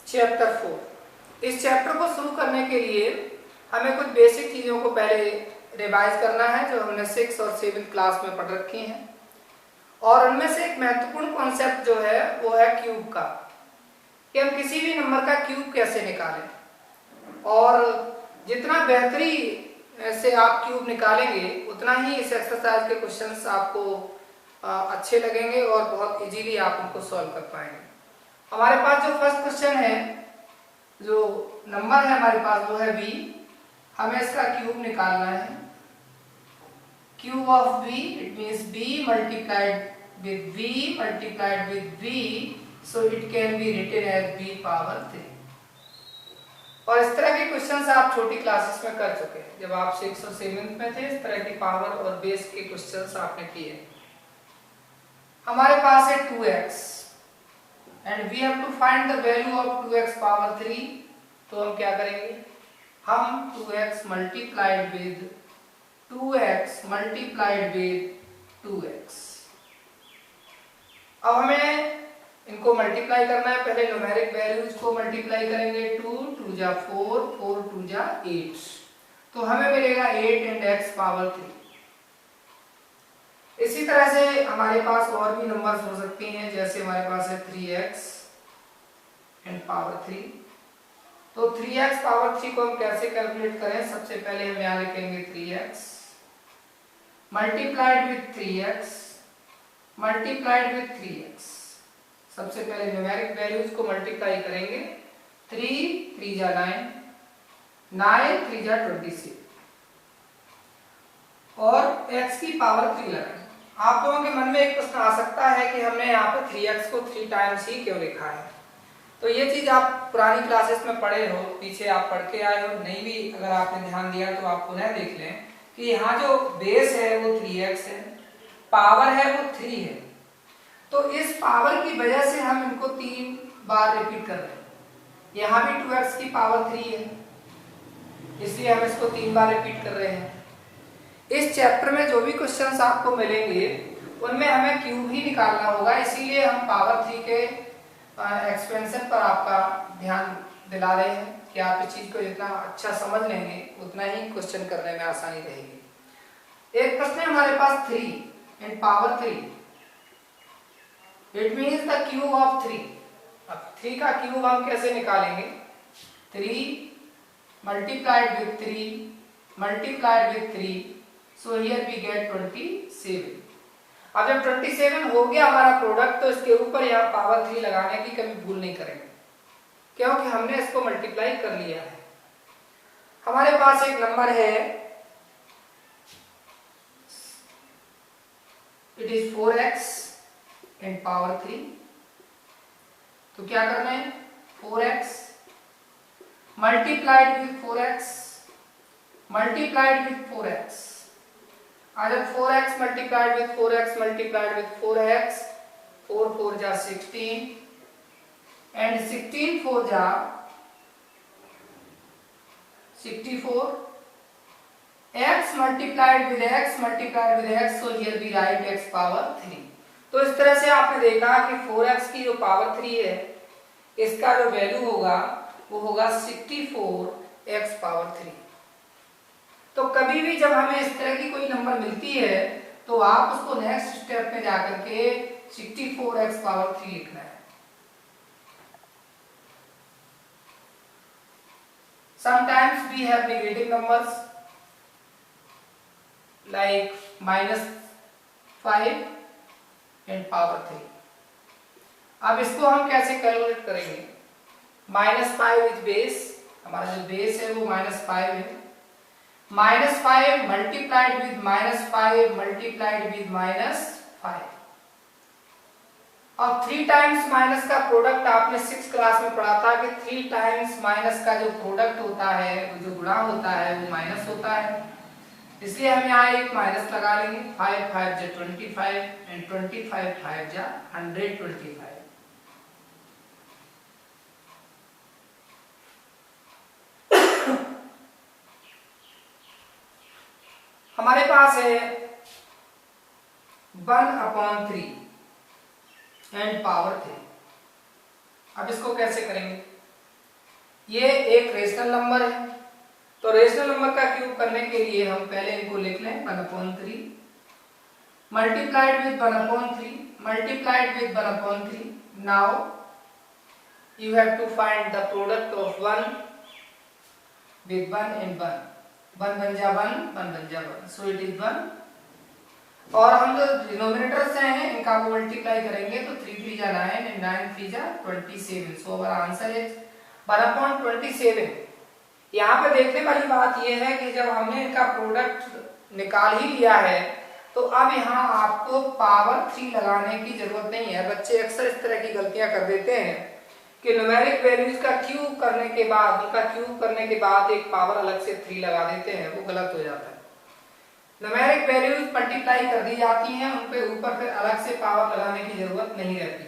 Chapter 4। इस chapter को शुरू करने के लिए हमें कुछ बेसिक चीज़ों को पहले रिवाइज करना है जो हमने 6th और 7th क्लास में पढ़ रखी हैं। और उनमें से एक महत्वपूर्ण कॉन्सेप्ट जो है वो है क्यूब का, कि हम किसी भी नंबर का क्यूब कैसे निकालें। और जितना बेहतरी से आप क्यूब निकालेंगे उतना ही इस एक्सरसाइज के क्वेश्चंस आपको अच्छे लगेंगे और बहुत इजीली आप उनको सॉल्व कर पाएंगे। हमारे पास जो फर्स्ट क्वेश्चन है, जो नंबर है हमारे पास वो है b। हमें इसका क्यूब निकालना है। Cube of b, it means b multiplied with v multiplied with v, so it can be written as b power 3। और इस तरह के क्वेश्चंस आप छोटी क्लासेस में कर चुके हैं। जब आप 6th और 7th में थे इस तरह की पावर और बेस के क्वेश्चंस आपने किए। हमारे पास है 2x and we have to find the value of 2x power 3। तो हम क्या करेंगे, हम 2x multiplied with 2x multiplied with 2x। अब हमें इनको मल्टीप्लाई करना है। पहले न्यूमेरिक वैल्यूज को मल्टीप्लाई करेंगे। 2 2 जा 4, 4 2 जा 8, तो हमें मिलेगा 8 and x पावर 3। इसी तरह से हमारे पास और भी नंबर्स हो सकते हैं, जैसे हमारे पास है 3x and पावर 3। तो 3x पावर 3 को हम कैसे कैलकुलेट करें, सबसे पहले हम यहाँ लिखेंगे 3x multiplied with 3x multiplied with 3x। सबसे पहले न्यूमेरिक वैल्यूज को मल्टीप्लाई करेंगे। 3 3 जा 9, 9 3 जा 26 और x की पावर 3 लगाएं। आप लोगों के मन में एक प्रश्न आ सकता है कि हमने यहाँ पे 3x को 3 टाइम्स ही क्यों लिखा है। तो ये चीज आप पुरानी क्लासेस में पढ़े हो, पीछे आप पढ़ के आए हो, नहीं भी अगर आपने ध्यान दिया तो आप पुनः देख लें कि यहाँ जो बेस है वो 3x है, पावर है वो 3 है। तो इस पावर की वजह से हम इनको 3 बार रिपीट कर रहे हैं। यहाँ भी 2x की पावर 3 है, इसलिए हम इसको 3 बार रिपीट कर रहे हैं। इस चैप्टर में जो भी क्वेश्चंस आपको मिलेंगे उनमें हमें क्यूब ही निकालना होगा, इसीलिए हम पावर 3 के एक्सपेंशन पर आपका ध्यान दिला रहे हैं कि आप इस चीज को जितना अच्छा समझ लेंगे उतना ही क्वेश्चन करने में आसानी रहेगी। एक प्रश्न है हमारे पास 3 and power 3, it means the cube of 3। अब 3 का क्यूब हम कैसे निकालेंगे, 3 multiplied with 3 multiplied with 3, so here we get 27। अब जब 27 हो गया हमारा प्रोडक्ट, तो इसके ऊपर यहाँ पावर 3 लगाने की कभी भूल नहीं करेंगे, क्योंकि हमने इसको मल्टीप्लाई कर लिया है। हमारे पास एक नंबर है, it is 4x and power 3। तो क्या करना है, 4x multiplied with 4x multiplied with 4x। जब 4x multiplied with 4x multiplied with 4x, 4 4 जा 16 एंड 16 4 जा 64, x multiplied with x multiplied with x, so here we write x power 3। तो इस तरह से आपने देखा कि 4x की जो पावर 3 है इसका जो वैल्यू होगा वो होगा 64x पावर 3। तो कभी भी जब हमें इस तरह की कोई नंबर मिलती है तो आप उसको नेक्स्ट स्टेप में जाकर के 64x पावर 3 लिखना है। Sometimes we have negative numbers like -5 and power 3। अब इसको हम कैसे कैलकुलेट करेंगे, -5 इज बेस, हमारा जो बेस है वो -5 है। -5 मल्टीप्लाइड विद -5 मल्टीप्लाइड विद -5। अब 3 टाइम्स माइनस का प्रोडक्ट आपने 6th क्लास में पढ़ा था कि 3 टाइम्स माइनस का जो प्रोडक्ट होता है, जो गुणा होता है वो माइनस होता है, इसलिए हम यहाँ एक माइनस लगा लेंगे। 5 5 जा 25 एंड 25 5 जा 125। हमारे पास है 1/3 एंड पावर 3। अब इसको कैसे करेंगे, ये एक रेशनल नंबर है, तो रेशनल नंबर का क्यूब करने के लिए हम पहले इनको लिख लें 1/3 multiplied with 1/3 multiplied with 1/3. Now you have to find the product of 1 with 1 and 1. 1 बन जा 1, 1 बन जा 1, so it is 1. और हम जो डिनोमिनेटर से हैं इनका को मल्टीप्लाई करेंगे तो 3 3 जा 9 and 9 3 जा 27. So our answer is 1/27. यहाँ पे देखने वाली बात यह है कि जब हमने इनका प्रोडक्ट निकाल ही लिया है तो अब यहाँ आपको पावर 3 लगाने की जरूरत नहीं है. बच्चे अक्सर इस तरह की गलतियां कर देते हैं कि न्यूमेरिक वैल्यूज का क्यूब करने के बाद उनका क्यूब करने के बाद एक पावर अलग से 3 लगा देते हैं, वो गलत हो जाता है. न्यूमेरिक वैल्यूज मल्टीप्लाई कर दी जाती हैं, उन पे ऊपर फिर अलग से पावर लगाने की जरूरत नहीं रहती.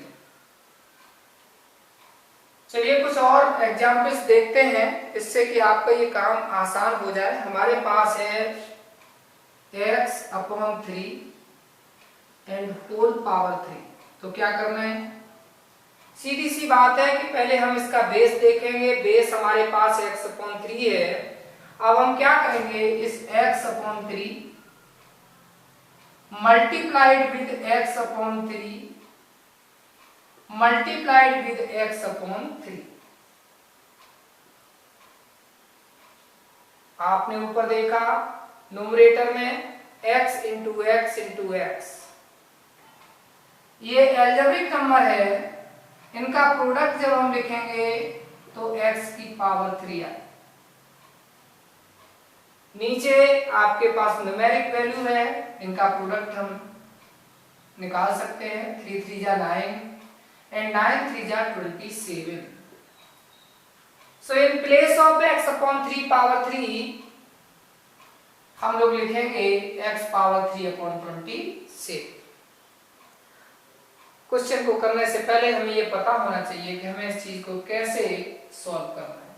चलिए कुछ और एग्जाम्पल्स देखते हैं इससे कि आपका ये काम आसान हो जाए. हमारे पास है x/3 एंड होल पावर 3. तो क्या करना है, सीधी सी बात है कि पहले हम इसका बेस देखेंगे. बेस हमारे पास x/3 है. अब हम क्या करेंगे, इस x/3 multiplied with x/3 multiplied with x/3. आपने ऊपर देखा न्यूमरेटर में x into x into x, ये एल्जेब्रिक नंबर है. इनका प्रोडक्ट जब हम लिखेंगे तो x की पावर 3 आए. नीचे आपके पास न्यूमेरिक वैल्यू है, इनका प्रोडक्ट हम निकाल सकते हैं. 3 3 जा 9 and 9 3 जा 27. So in place of x/3 power 3 हम लोग लिखेंगे x पावर 3/27. क्वेश्चन को करने से पहले हमें ये पता होना चाहिए कि हमें इस चीज को कैसे सॉल्व करना है.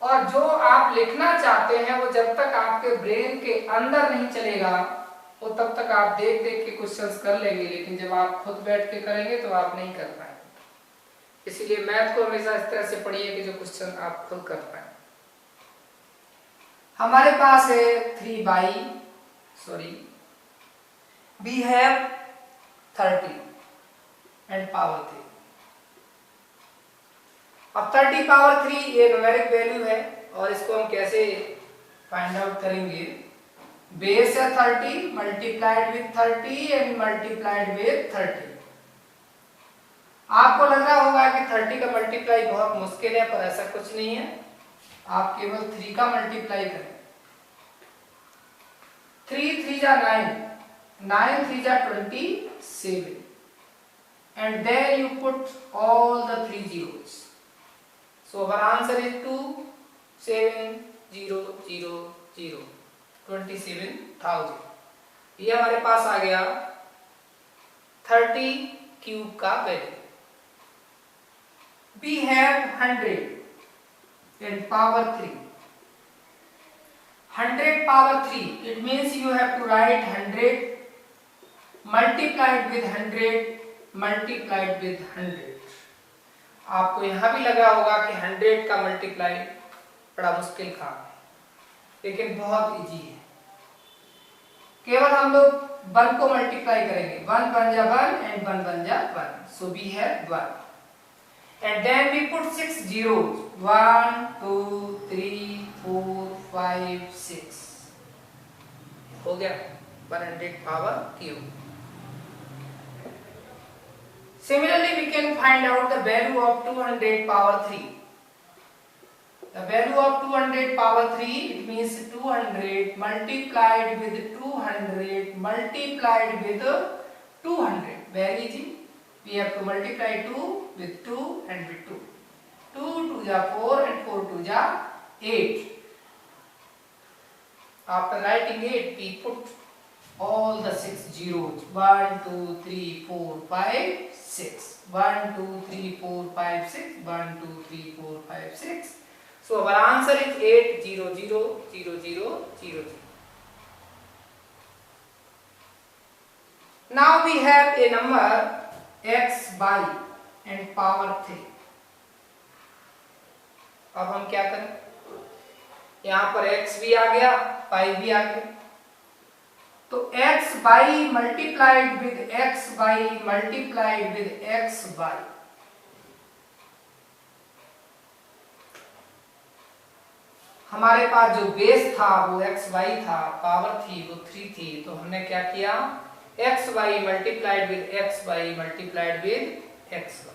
और जो आप लिखना चाहते हैं वो जब तक आपके ब्रेन के अंदर नहीं चलेगा वो तब तक आप देख देख के क्वेश्चंस कर लेंगे, लेकिन जब आप खुद बैठ के करेंगे तो आप नहीं कर पाएंगे. इसीलिए मैथ को हमेशा इस तरह से पढ़िए कि जो क्वेश्चन आप खुद कर पाए. हमारे पास है we have 30 and power 3. अब 30 पावर 3 ये न्यूमेरिक वैल्यू है और इसको हम कैसे फाइंड आउट करेंगे. बेस है 30 multiplied with 30 and multiplied with 30. आपको लग रहा होगा कि 30 का मल्टीप्लाई बहुत मुश्किल है, पर ऐसा कुछ नहीं है. आप केवल 3 का मल्टीप्लाई करें. 3 3 जा 9, 9 3 जा 27, and then you put all the 3 zeros. So our answer is 2 7 0 0 0 27,000. ये हमारे पास आ गया 30 क्यूब का value. We have 100 and power 3. 100 power 3. It means you have to write 100 multiplied with 100 multiplied with 100. आपको यहां भी लगा होगा कि 100 का मल्टीप्लाई बड़ा मुश्किल काम है, लेकिन बहुत इजी है. केवल हम लोग 1 को मल्टीप्लाई करेंगे. 1 बन जा 1 and 1 बन जा 1. So we have 1. And then we put 6 zeros. 1 2 3 4 5 6. हो गया 100 power cube. Similarly, we can find out the value of 200 power 3. The value of 200 power 3, it means 200 multiplied with 200 multiplied with 200. Very easy. We have to multiply 2 with 2 and with 2. 2 2 ja 4 and 4 2 ja 8. After writing 8, we put all the 6 zeros. 1 2 3 4 5 6. 1 2 3 4 5 6. 1 2 3 4 5 6. So our answer is 8 0 0 0 0 0 0. Now we have a number x by and power 3. अब हम क्या करें, यहाँ पर x भी आ गया, y भी आ गया, तो x y multiplied with x y multiplied with x y, हमारे पास जो बेस था वो x y था, पावर थी वो 3 थी, तो हमने क्या किया, x y multiplied with x y multiplied with x y।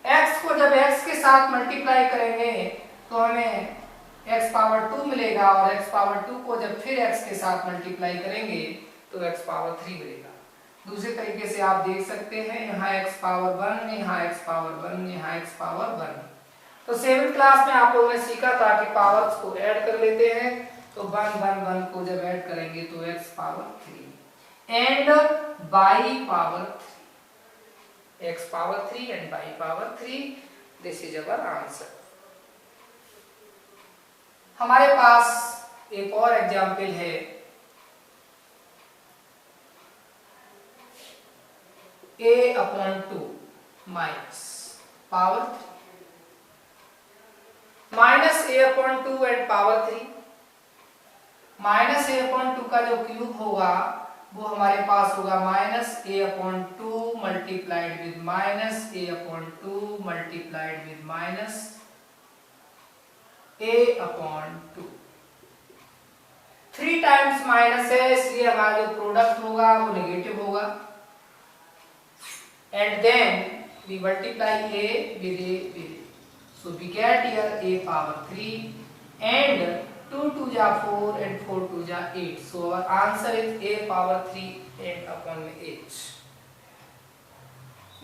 x को जब x के साथ मल्टीप्लाई करेंगे तो हमें x पावर 2 मिलेगा, और x पावर 2 को जब फिर x के साथ मल्टीप्लाई करेंगे तो x पावर 3 मिलेगा। दूसरे तरीके से आप देख सकते हैं, यहाँ x पावर 1, यहाँ x पावर 1, यहाँ x पावर 1। तो 7th क्लास में आप लोगों ने सीखा था कि पावर्स को ऐड कर लेते हैं, तो 1 1 1 को जब ऐड करेंगे तो x power 3 and y power 3, x power 3 and y power 3, this is our answer. हमारे पास एक और एग्जाम्पल है, a/2 minus power 3 minus a/2 and power 3। Minus a/2 का जो क्यूब होगा वो हमारे पास होगा minus a/2 multiplied with minus a/2 multiplied with minus a/2। 3 times minus है, इसलिए हमारा जो प्रोडक्ट होगा वो नेगेटिव होगा, and then we multiply a with a with a, so we get here a power 3 and 2 2 ja 4 and 4 2 ja 8, so our answer is a power 3 and upon 8.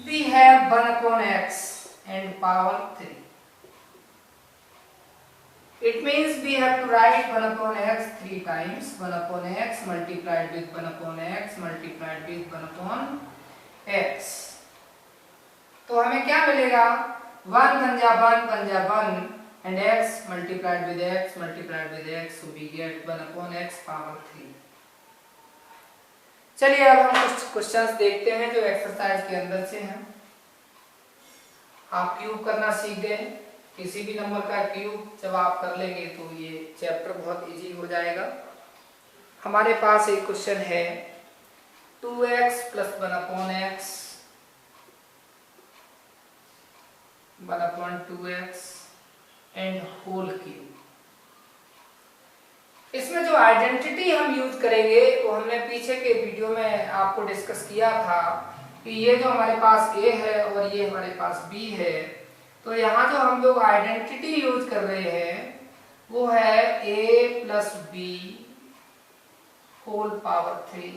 We have 1 upon x and power 3. It means we have to write 1 upon x 3 times, 1 upon x multiplied with 1 upon x multiplied with 1 upon x. तो हमें क्या मिलेगा, 1 1 जा 1 and x multiplied with x multiplied with x, so we get 1 upon x power 3. चलिए अब हम कुछ questions देखते हैं जो एक्सरसाइज के अंदर से हैं। आप क्यूब करना सीख गए, किसी भी नंबर का क्यूब जब आप कर लेंगे तो ये चैप्टर बहुत इजी हो जाएगा। हमारे पास एक क्वेश्चन है 2x plus 1 upon x 1 upon 2x and whole cube। इसमें जो आइडेंटिटी हम यूज करेंगे वो हमने पीछे के वीडियो में आपको डिस्कस किया था कि ये जो हमारे पास a है और ये हमारे पास b है, तो यहाँ जो हम लोग आइडेंटिटी यूज कर रहे हैं वो है a plus b whole power 3,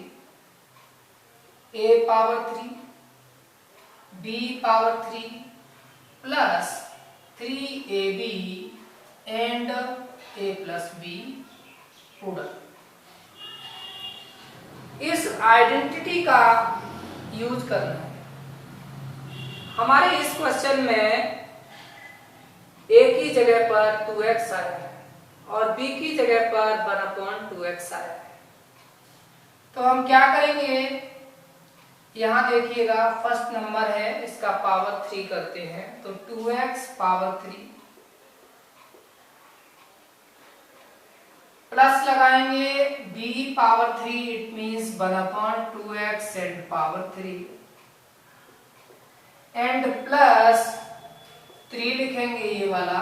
a power 3 b power 3 plus 3ab and a plus b product. इस आइडेंटिटी का यूज करना है। हमारे इस क्वेश्चन में a की जगह पर 2x आया है और b की जगह पर 1 upon 2x आया है, तो हम क्या करेंगे, यहाँ देखिएगा फर्स्ट नंबर है, इसका पावर 3 करते हैं, तो 2x पावर 3 प्लस लगाएंगे b power 3, it means 1 upon 2x and power 3 and plus 3 लिखेंगे ये वाला,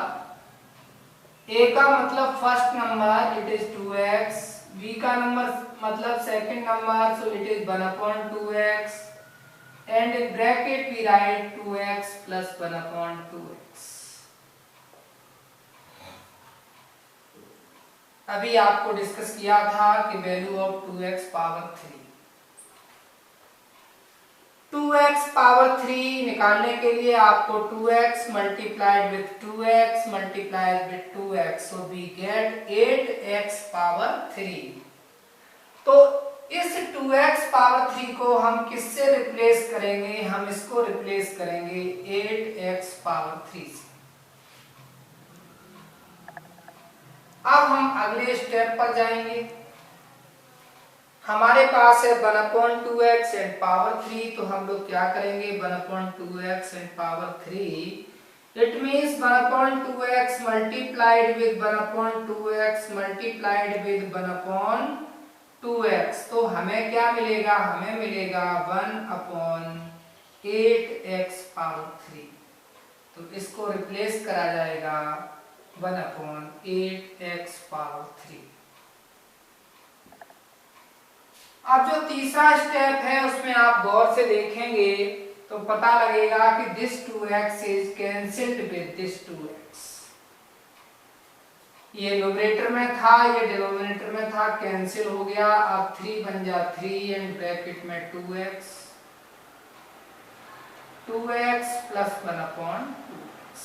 a का मतलब first number it is 2x, b का नंबर मतलब second number so it is 1 upon 2x and in bracket we write 2x plus 1 upon 2x। अभी आपको discuss किया था कि value of 2x power 3, 2x power 3 निकालने के लिए आपको 2x multiplied with 2x multiplied with 2x, so we get 8x power 3। तो इस 2x पावर 3 को हम किससे रिप्लेस करेंगे, हम इसको रिप्लेस करेंगे 8x पावर 3 से। अब हम अगले स्टेप पर जाएंगे। हमारे पास है 1 upon 2x एंड पावर 3, तो हम लोग क्या करेंगे 1 upon 2x and power 3 It means 1/2x multiplied with 1/2x multiplied with 1/2x। तो हमें क्या मिलेगा? हमें मिलेगा 1/8x पावर 3। तो इसको रिप्लेस करा जाएगा 1/8x पावर 3। अब जो तीसरा स्टेप है उसमें आप गौर से देखेंगे तो पता लगेगा कि this 2x is cancelled with this 2x। ये न्यूमरेटर में था, ये डिनोमिनेटर में था, कैंसिल हो गया। अब 3 बन जा 3 एंड ब्रैकेट में 2x प्लस 1/2x।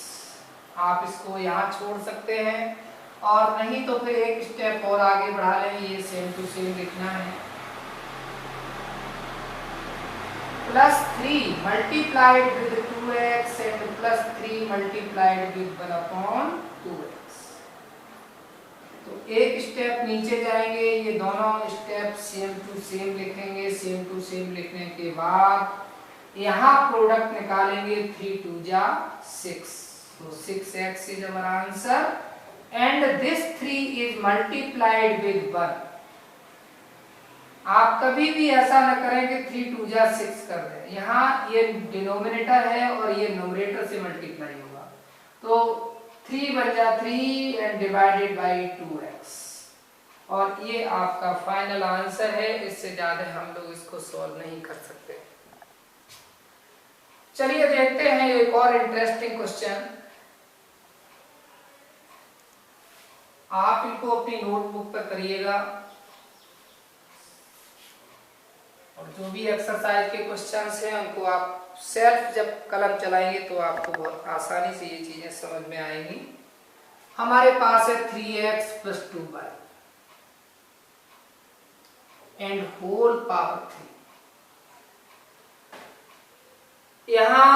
आप इसको यहाँ छोड़ सकते हैं और नहीं तो फिर एक स्टेप और आगे बढ़ा लें। ये सेम टू सेम लिखना है। Plus 3 multiplied with 2x and plus 3 multiplied with 1/2x। तो एक स्टेप नीचे जाएंगे, ये दोनों स्टेप सेम टू सेम लिखेंगे। सेम टू सेम लिखने के बाद यहाँ प्रोडक्ट निकालेंगे। 3 2 जा 6, so 6x is our answer and this 3 is multiplied with 1। आप कभी भी ऐसा न करें कि 3 2 जा 6 कर दें। यहाँ ये डिनोमिनेटर है और ये न्यूमरेटर से मल्टीप्लाई होगा, तो 3 बन जा 3 एंड डिवाइडेड बाई 2x और ये आपका फाइनल आंसर है। इससे ज्यादा हम लोग इसको सॉल्व नहीं कर सकते। चलिए देखते हैं एक और इंटरेस्टिंग क्वेश्चन। आप इनको अपनी नोटबुक पर करिएगा और जो भी एक्सरसाइज के क्वेश्चंस हैं उनको आप सेल्फ जब कलम चलाएंगे तो आपको बहुत आसानी से ये चीजें समझ में आएंगी। हमारे पास है 3x plus 2y and whole power 3। यहाँ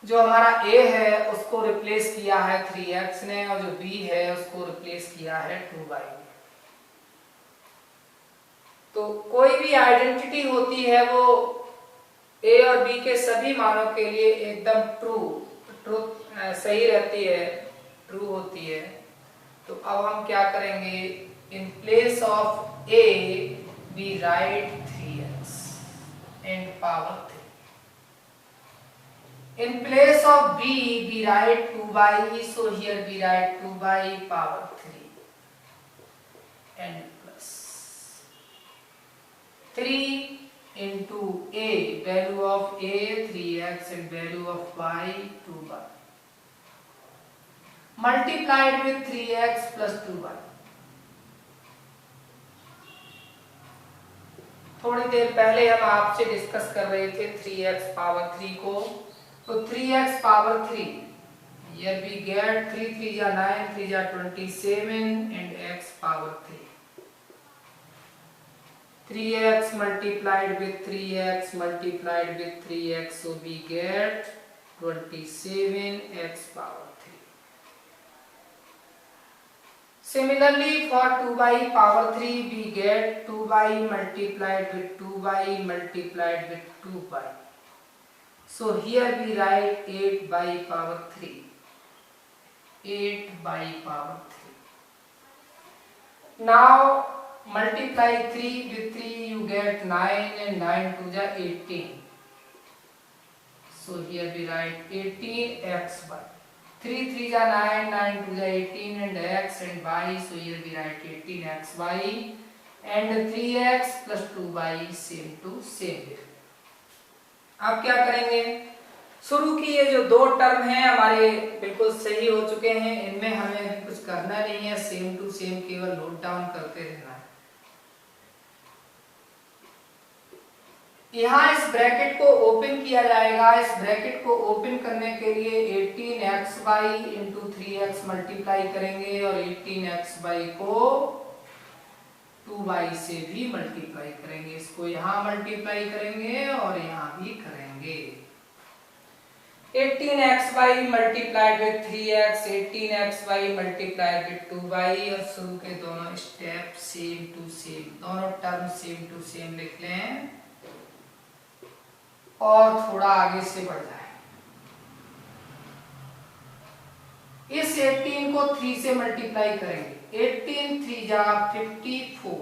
जो हमारा a है उसको रिप्लेस किया है 3x ने और जो b है उसको रिप्लेस किया है 2y ने। तो कोई भी आइडेंटिटी होती है वो a और b के सभी मानों के लिए एकदम ट्रू सही रहती है, ट्रू होती है। तो अब हम क्या करेंगे? In place of a we write 3x and power 3। In place of b we write 2y, so here we write 2y power 3 and plus 3 into a, value of a 3x and value of y 2y, multiplied with 3x plus 2y। थोड़ी देर पहले हम आपसे discuss कर रहे थे 3x power 3 को। तो 3x power 3, here we get 3 3 जा 9, 3 जा 27 and x power 3। 3x multiplied with 3x multiplied with 3x, so we get 27x power 3। Similarly for 2y power 3 we get 2y multiplied with 2y multiplied with 2y, so here we write 8y power 3, 8y power 3। Now multiply 3 with 3 you get 9 and 9 to the 18, so here we write 18xy। 3 3 जा 9, 9 to the 18 and x and y, so here we write 18xy and 3x plus 2y same to same। अब क्या करेंगे? शुरू की ये जो दो term हैं हमारे बिल्कुल सही हो चुके हैं, इनमें हमें कुछ करना नहीं है, सेम टू सेम केवल नोट डाउन करते रहना है। यहाँ इस ब्रैकेट को ओपन किया जाएगा। इस ब्रैकेट को ओपन करने के लिए 18xy इंटू 3x मल्टीप्लाई करेंगे और 18xy को 2y से भी मल्टीप्लाई करेंगे। इसको यहाँ मल्टीप्लाई करेंगे और यहाँ भी करेंगे। 18xy multiplied with 3x, 18xy multiplied with 2y और शुरू के दोनों स्टेप सेम टू सेम, दोनों टर्म सेम टू सेम लिख लें और थोड़ा आगे से बढ़ जाए। इस 18 को 3 से मल्टीप्लाई करेंगे, 18 3 जा 54,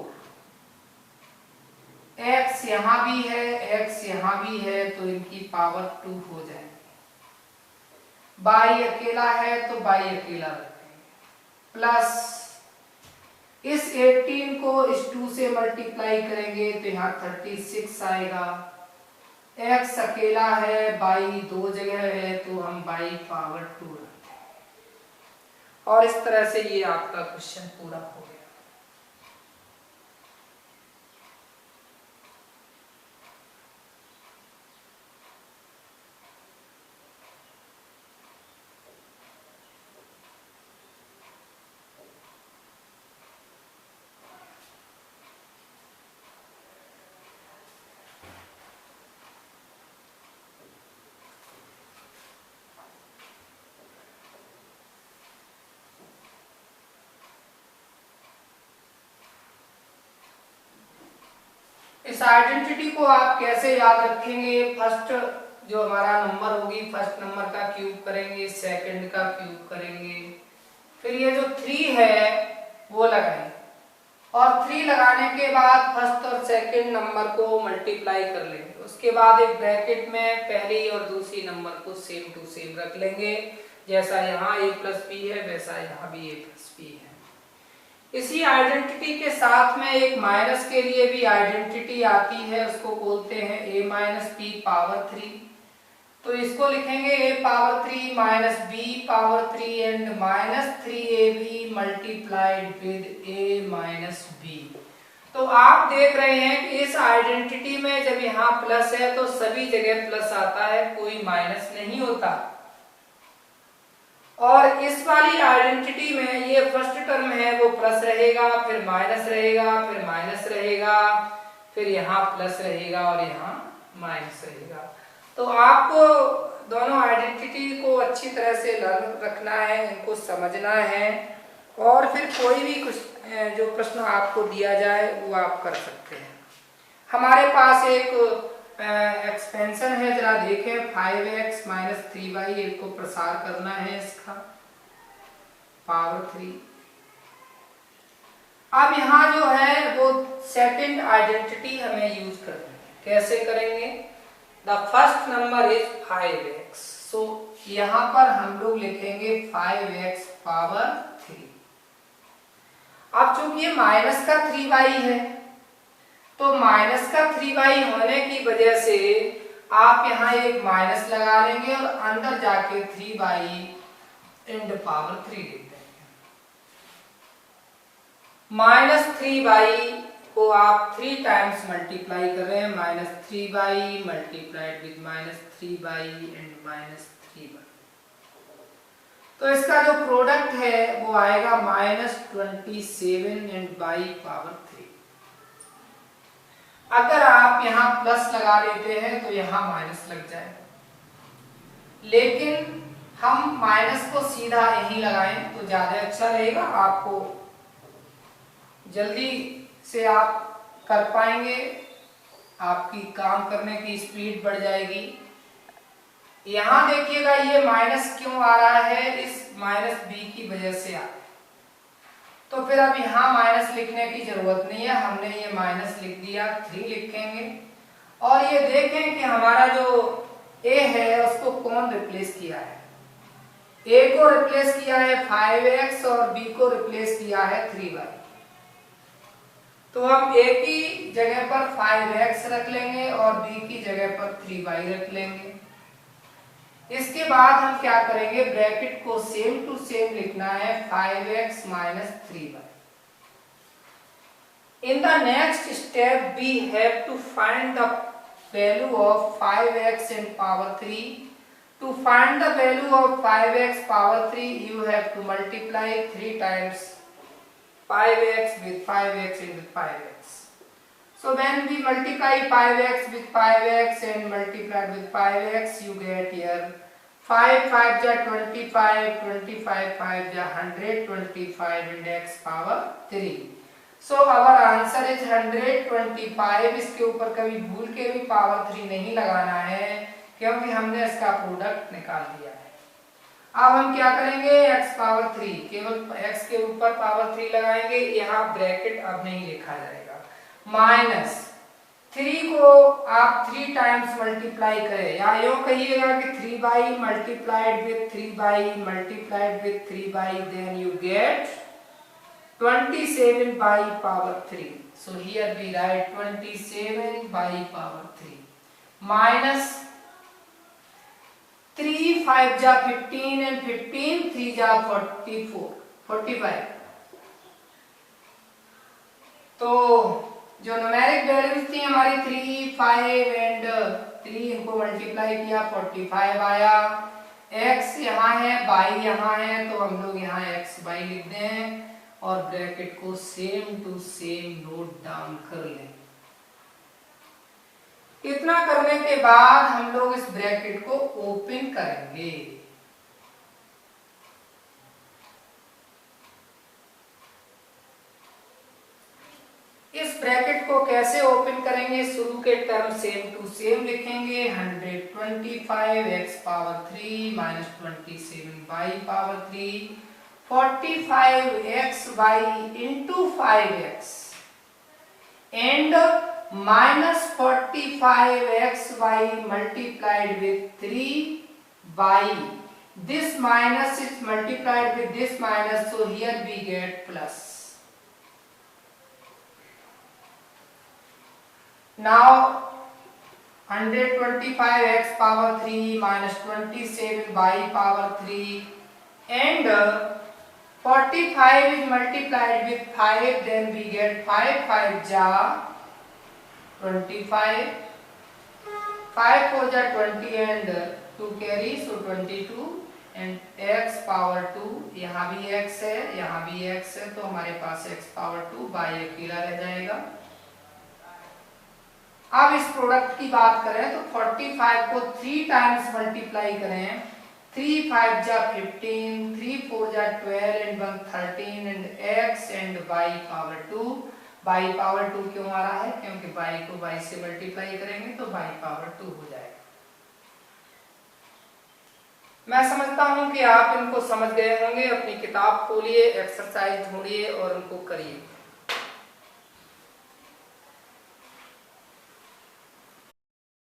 x यहां भी है, x यहां भी है, तो इनकी पावर 2 हो जाएगी। बाई अकेला है तो बाई अकेला रखेंगे, प्लस इस 18 को इस 2 से मल्टीप्लाई करेंगे तो यहाँ 36 आएगा। x अकेला है, बाई 2 जगह है, तो हम बाई पावर 2 रखते हैं। और इस तरह से ये आपका क्वेश्चन पूरा हो गया। इस आइडेंटिटी को आप कैसे याद रखेंगे? फर्स्ट जो हमारा नंबर होगी, फर्स्ट नंबर का क्यूब करेंगे, सेकंड का क्यूब करेंगे, फिर ये जो 3 है वो लगाएंगे, और 3 लगाने के बाद फर्स्ट और सेकंड नंबर को मल्टीप्लाई कर लेंगे। उसके बाद एक ब्रैकेट में पहली और दूसरी नंबर को सेम टू सेम रख लेंगे, जैसा यहाँ a प्लस बी है वैसा यहाँ भी a प्लस बी है। इसी आइडेंटिटी के साथ में एक माइनस के लिए भी आइडेंटिटी आती है, उसको बोलते हैं a माइनस बी पावर 3। तो इसको लिखेंगे a power 3 minus b power 3 and minus 3ab multiplied with a minus b। तो आप देख रहे हैं कि इस आइडेंटिटी में जब यहाँ प्लस है तो सभी जगह प्लस आता है, कोई माइनस नहीं होता। और इस वाली आइडेंटिटी में ये फर्स्ट टर्म है वो प्लस रहेगा, फिर माइनस रहेगा, फिर माइनस रहेगा, फिर यहाँ प्लस रहेगा और यहाँ माइनस रहेगा। तो आपको दोनों आइडेंटिटी को अच्छी तरह से लर्न रखना है, इनको समझना है, और फिर कोई भी कुछ जो प्रश्न आपको दिया जाए वो आप कर सकते हैं। हमारे पास एक एक्सपेंशन है, जरा देखें, 5x माइनस 3y, एक को प्रसार करना है इसका पावर 3। अब यहाँ जो है वो सेकंड आइडेंटिटी हमें यूज करनी है। कैसे करेंगे? The first number is 5x, सो यहाँ पर हम लोग लिखेंगे 5x पावर 3। अब चूंकि ये माइनस का 3y है, तो माइनस का 3y होने की वजह से आप यहाँ एक माइनस लगा लेंगे और अंदर जाके 3y इंड पावर 3 लिख देंगे। माइनस 3y को आप 3 टाइम्स मल्टीप्लाई कर रहे हैं, minus 3y multiplied with minus 3y and minus 3y। तो इसका जो प्रोडक्ट है वो आएगा माइनस 27 एंड y पावर 3। अगर आप यहाँ प्लस लगा लेते हैं तो यहाँ माइनस लग जाएगा, लेकिन हम माइनस को सीधा यहीं लगाएं तो ज्यादा अच्छा रहेगा, आपको जल्दी से आप कर पाएंगे, आपकी काम करने की स्पीड बढ़ जाएगी। यहाँ देखिएगा ये माइनस क्यों आ रहा है, इस माइनस बी की वजह से आ, तो फिर अब यहाँ माइनस लिखने की जरूरत नहीं है, हमने ये माइनस लिख दिया, 3 लिखेंगे। और ये देखें कि हमारा जो a है उसको कौन रिप्लेस किया है? a को रिप्लेस किया है 5x और b को रिप्लेस किया है 3y। तो हम a की जगह पर 5x रख लेंगे और b की जगह पर 3y रख लेंगे। इसके बाद हम क्या करेंगे, ब्रैकेट को सेम टू सेम लिखना है, 5x minus 3y। In the next step we have to find the value of 5x in power 3. To find the value of 5x power 3 you have to multiply 3 times 5x with 5x and with 5x. So when we multiply 5x with 5x and multiply with 5x, you get here 5 5 ja 25, 25 5 ja 125 and x power 3. So our answer is 125। इसके ऊपर कभी भूल के भी power 3 नहीं लगाना है, क्योंकि हमने इसका प्रोडक्ट निकाल दिया है। अब हम क्या करेंगे, x पावर 3, केवल x के ऊपर पावर 3 लगाएंगे, यहाँ ब्रैकेट अब नहीं लिखा जाएगा। माइनस 3 को आप 3 टाइम्स मल्टीप्लाई करें, या यूं कहिएगा कि 3 by multiplied with 3 by multiplied with 3 by, then you get 27 by power 3. So here we write 27 by power 3 minus 3 5 जा 15 and 15 3 जा 45। तो जो न्यूमेरिक वैल्यूज थी हमारी 3 5 एंड 3, इनको मल्टीप्लाई किया 45 आया। x यहाँ है, y यहाँ है, तो हम लोग यहाँ x y लिख दें और ब्रैकेट को same to same note down कर लें। इतना करने के बाद हम लोग इस ब्रैकेट को ओपन करेंगे। इस ब्रैकेट को कैसे ओपन करेंगे, शुरू के टर्म सेम टू सेम लिखेंगे। 125 x power 3 minus 27 y power 3, 45xy into 5x and minus 45xy multiplied with 3y. This minus is multiplied with this minus, so here we get plus. Now 125x power 3 minus 27y power 3 and 45 is multiplied with 5, then we get 5 5 ja 25, 5 4 ja 20 and 2 carry, so 22 and x power 2, यहाँ भी x है, यहाँ भी x है, तो हमारे पास x power 2 y अकेला रह जाएगा। अब इस प्रोडक्ट की बात करें तो 45 को 3 टाइम्स मल्टीप्लाई करें, 3 5 जा 15, 3 4 जा 12 and 1 13 and x and y power 2। y power 2 क्यों आ रहा है, क्योंकि y को y से मल्टीप्लाई करेंगे तो y पावर 2 हो जाएगा। मैं समझता हूं कि आप इनको समझ गए होंगे। अपनी किताब खोलिए, एक्सरसाइज ढूंढिए और उनको करिए।